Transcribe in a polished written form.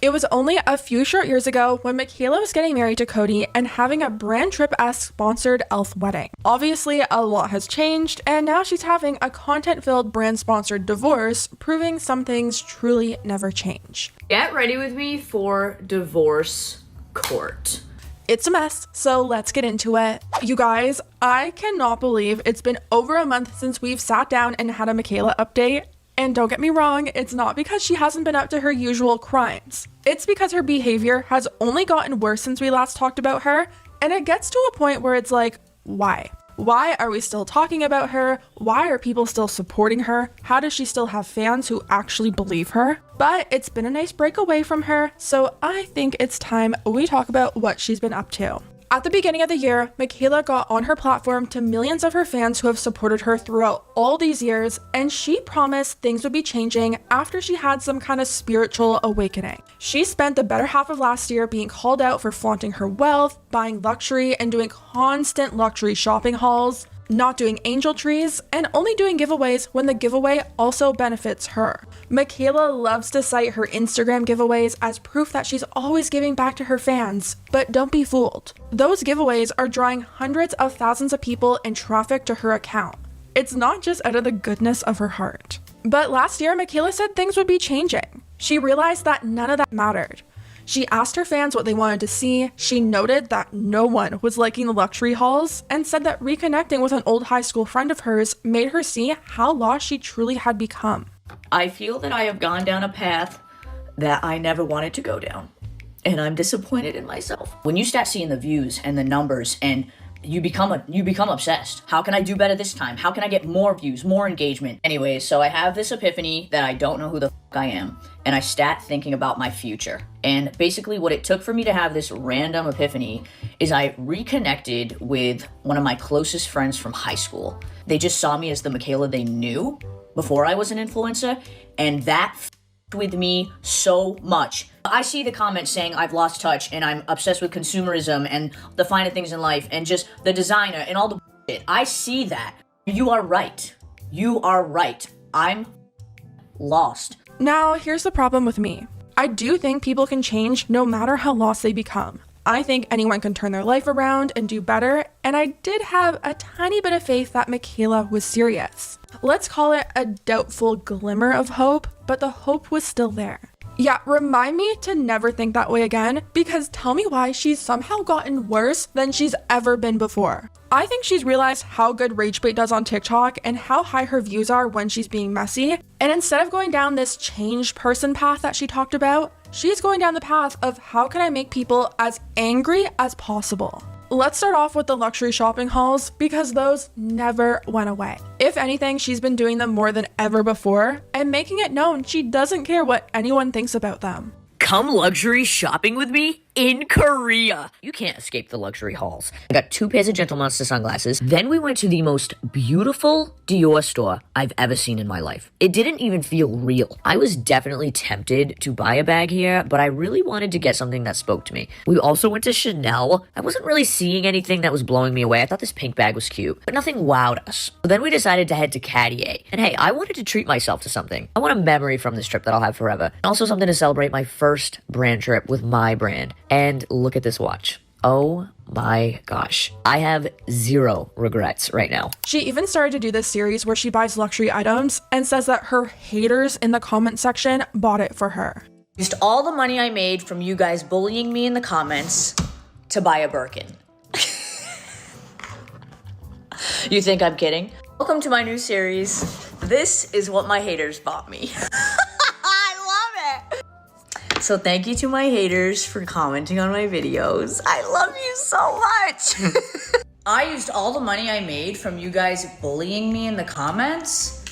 It was only a few short years ago when Mikayla was getting married to Cody and having a brand trip-esque sponsored elf wedding. Obviously, a lot has changed, and now she's having a content-filled brand-sponsored divorce, proving some things truly never change. Get ready with me for divorce court. It's a mess, so let's get into it. You guys, I cannot believe it's been over a month since we've sat down and had a Mikayla update. And don't get me wrong, it's not because she hasn't been up to her usual crimes. It's because her behavior has only gotten worse since we last talked about her, and it gets to a point where it's like, why? Why are we still talking about her? Why are people still supporting her? How does she still have fans who actually believe her? But it's been a nice break away from her, so I think it's time we talk about what she's been up to. At the beginning of the year, Mikayla got on her platform to millions of her fans who have supported her throughout all these years, and she promised things would be changing after she had some kind of spiritual awakening. She spent the better half of last year being called out for flaunting her wealth, buying luxury, and doing constant luxury shopping hauls, not doing angel trees, and only doing giveaways when the giveaway also benefits her. Mikayla loves to cite her Instagram giveaways as proof that she's always giving back to her fans, but don't be fooled. Those giveaways are drawing hundreds of thousands of people and traffic to her account. It's not just out of the goodness of her heart. But last year, Mikayla said things would be changing. She realized that none of that mattered. She asked her fans what they wanted to see, she noted that no one was liking the luxury hauls, and said that reconnecting with an old high school friend of hers made her see how lost she truly had become. I feel that I have gone down a path that I never wanted to go down, and I'm disappointed in myself. When you start seeing the views and the numbers and you become obsessed. How can I do better this time? How can I get more views, more engagement? Anyways, so I have this epiphany that I don't know who the fuck I am, and I start thinking about my future. And basically what it took for me to have this random epiphany is I reconnected with one of my closest friends from high school. They just saw me as the Mikayla they knew before I was an influencer, and that with me so much. I see the comments saying I've lost touch and I'm obsessed with consumerism and the finer things in life and just the designer and all the shit. I see that. You are right. You are right. I'm lost. Now, here's the problem with me. I do think people can change no matter how lost they become. I think anyone can turn their life around and do better, and I did have a tiny bit of faith that Mikayla was serious. Let's call it a doubtful glimmer of hope, but the hope was still there. Yeah, remind me to never think that way again, because tell me why she's somehow gotten worse than she's ever been before. I think she's realized how good rage bait does on TikTok and how high her views are when she's being messy, and instead of going down this changed person path that she talked about, she's going down the path of how can I make people as angry as possible. Let's start off with the luxury shopping hauls because those never went away. If anything, she's been doing them more than ever before and making it known she doesn't care what anyone thinks about them. Come luxury shopping with me in Korea. You can't escape the luxury hauls. I got 2 pairs of Gentle Monster sunglasses. Then we went to the most beautiful Dior store I've ever seen in my life. It didn't even feel real. I was definitely tempted to buy a bag here, but I really wanted to get something that spoke to me. We also went to Chanel. I wasn't really seeing anything that was blowing me away. I thought this pink bag was cute, but nothing wowed us. So then we decided to head to Cartier. And hey, I wanted to treat myself to something. I want a memory from this trip that I'll have forever. And also something to celebrate my first brand trip with my brand. And look at this watch. Oh my gosh. I have 0 regrets right now. She even started to do this series where she buys luxury items and says that her haters in the comment section bought it for her. Used all the money I made from you guys bullying me in the comments to buy a Birkin. You think I'm kidding? Welcome to my new series. This is what my haters bought me. So thank you to my haters for commenting on my videos. I love you so much. I used all the money I made from you guys bullying me in the comments